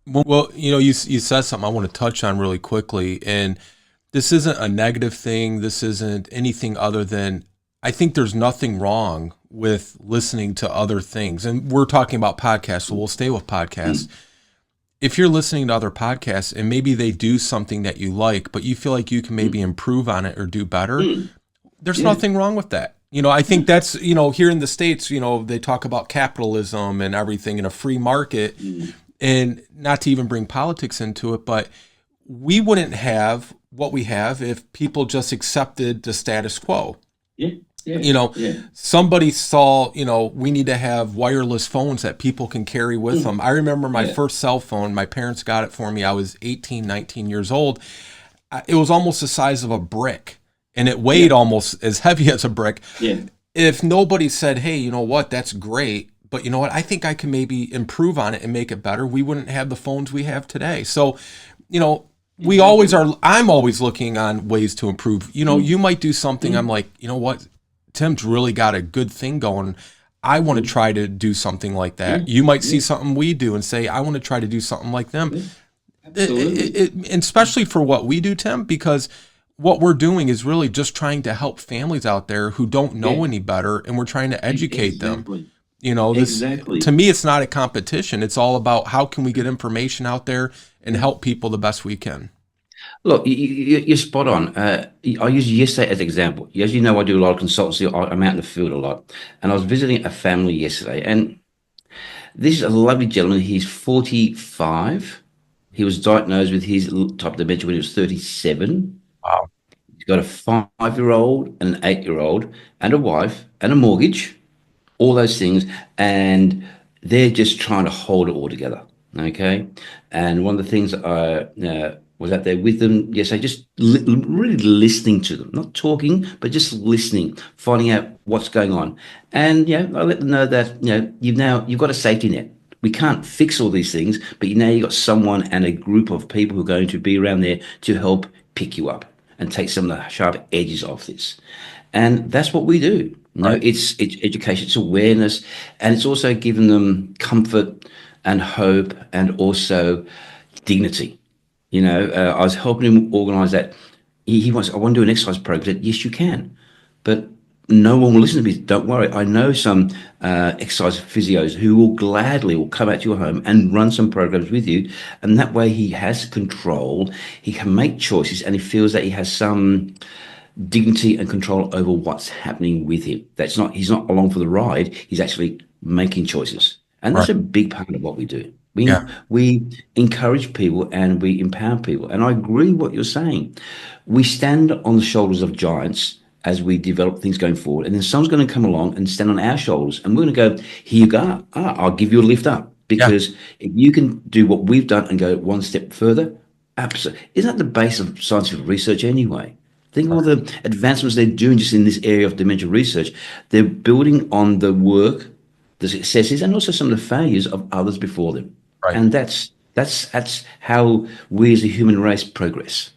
Well, you said something I want to touch on really quickly, and this isn't a negative thing. This isn't anything other than I think there's nothing wrong with listening to other things. And we're talking about podcasts, so we'll stay with podcasts. Mm, If you're listening to other podcasts and maybe they do something that you like, but you feel like you can maybe mm, improve on it or do better, mm. there's Yeah, nothing wrong with that. I think that's, here in the States, they talk about capitalism and everything in a free market, mm, and not to even bring politics into it, but we wouldn't have what we have if people just accepted the status quo. yeah, yeah, You know, yeah. somebody saw, we need to have wireless phones that people can carry with Mm, them. I remember my yeah, first cell phone, my parents got it for me. I was 18, 19 years old. It was almost the size of a brick and it weighed yeah, almost as heavy as a brick. yeah. If nobody said, hey, you know what, that's great, but you know what, I think I can maybe improve on it and make it better, we wouldn't have the phones we have today. So, you know, we always Exactly. are, I'm always looking on ways to improve. Mm, You might do something, I'm mm, like, you know what, Tim's really got a good thing going. I want to mm. try to do something like Yeah, that. You might see yeah, something we do and say, I want to try to do something like them. yeah. Absolutely. And especially for what we do, Tim, because what we're doing is really just trying to help families out there who don't Yeah, know any better, and we're trying to educate them. exactly. This to Exactly. me, it's not a competition. It's all about how can we get information out there and help people the best we can. Look, you're spot on. I use yesterday as an example. As you know, I do a lot of consultancy. I'm out in the field a lot. And I was visiting a family yesterday, and this is a lovely gentleman. He's 45. He was diagnosed with his type of dementia when he was 37. Wow. He's got a 5-year-old and an 8-year-old and a wife and a mortgage, all those things, and they're just trying to hold it all together. Okay, and one of the things that I was out there with them yesterday, just really listening to them, not talking, but just listening, finding out what's going on, and I let them know that you've got a safety net. We can't fix all these things, but now you've got someone and a group of people who are going to be around there to help pick you up and take some of the sharp edges off this. And that's what we do. Right. It's education, it's awareness, and it's also giving them comfort and hope and also dignity. I was helping him organize that. He wants, I want to do an exercise program. I said, yes, you can. But no one will listen to me. Don't worry. I know some exercise physios who will gladly will come out to your home and run some programs with you. And that way he has control. He can make choices and he feels that he has some dignity and control over what's happening with him. He's not along for the ride. He's actually making choices, and that's Right. a big part of what we do. We Yeah. we encourage people and we empower people. And I agree with what you're saying. We stand on the shoulders of giants as we develop things going forward, and then someone's going to come along and stand on our shoulders, and we're going to go, here you go. I'll give you a lift up Yeah. because if you can do what we've done and go one step further, absolutely. Isn't that the base of scientific research anyway? Think of all the advancements they're doing just in this area of dementia research. They're building on the work, the successes, and also some of the failures of others before them. Right. And that's how we as a human race progress.